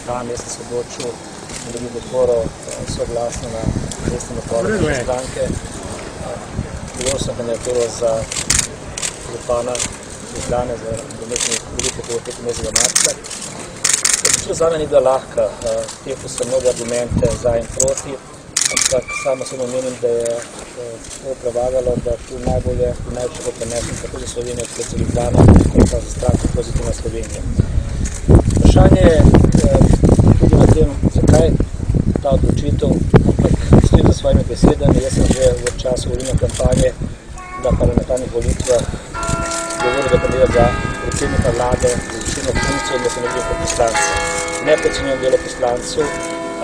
tam jaz sem se odločil in dobil podporo soglasno na mestnem odboru naše stranke. Dovolil sem kandidaturo za župana Ljubljane za domestnih volitev 25. marca. Odločitev zame ni bila lahka, tehtao sem mnoge argumente za in proti, ampak samo osebno menim, da je to prevagalo, da tu najbolje in največ prenesem tako za Slovenijo, kot za Ljubljano, kot pa za stranko Pozitivna Slovenija. Vprašanje je tudi na tem, zakaj ta odločitev, ampak stojim za svojimi besedami. Jaz sem že v času volilne kampanje na parlamentarnih volitvah govoril, da kandidat za predsednika vlade za izvršilno funkcijo, da se ne gre kot poslance. Ne podcenjujem delo poslancev,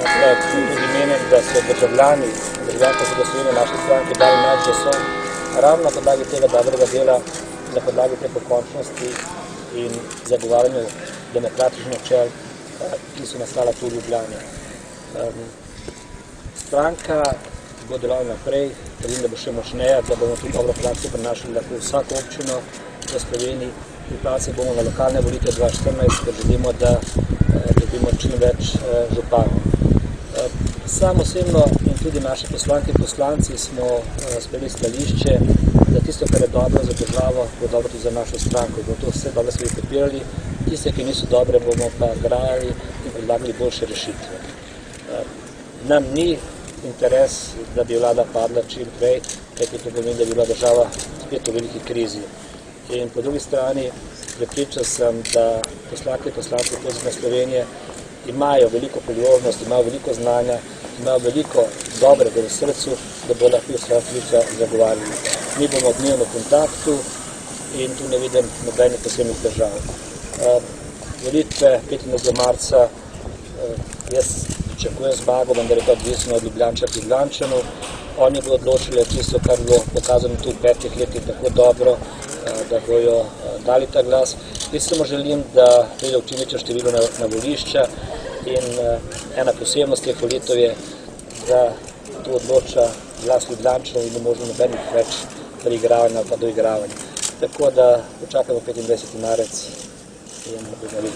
ampak tudi menim, da so državljanke Slovenije naše stranke dali več glasov ravno na podlagi tega dobrega dela, na podlagi te pokončnosti in zagovarjanju demokratičnih načel, ki so nastala tu v Ljubljani. Stranka bo delovala naprej, da bo še močneja, da bomo tudi dobro prakso prenašali lahko vsako občino v Sloveniji. Pripravili bomo na lokalne volitve 2014, ker želimo, da dobimo čim več županov. Sam osebno in tudi naši poslanke in poslanci smo sprejeli stališče, da tisto, kar je dobro za državo, bo dobro tudi za našo stranko. Bomo to vse dobre stvari podpirali, tiste, ki niso dobre, bomo pa grajali in predlagali boljše rešitve. Nam ni interes, da bi vlada padla čim prej, kajti to pomeni, da bi bila država spet v veliki krizi. In po drugi strani prepričan sem, da poslanke in poslanci Pozitivne Slovenije imajo veliko priložnost, imajo veliko znanja, imajo veliko dobrega v srcu, da bodo lahko svoja stališča zagovarjali. Mi bomo dnevno v kontaktu in tu ne vidim nobenih posebnih težav. Volitve 25. marca, jaz pričakujem zmago, vendar je to odvisno od Ljubljančank in Ljubljančanov. Oni bodo odločili tisto, kar je bilo pokazano tu v 5 letih tako dobro, da bojo dali ta glas. Jaz samo želim, da pride v čim večje število na volišča in ena posebnost teh volitev je, da to odloča glas Ljubljančanov in ne možno nobenih več preigravanja ali pa doigravanja. Tako da počakamo 25. marec in bomo videli.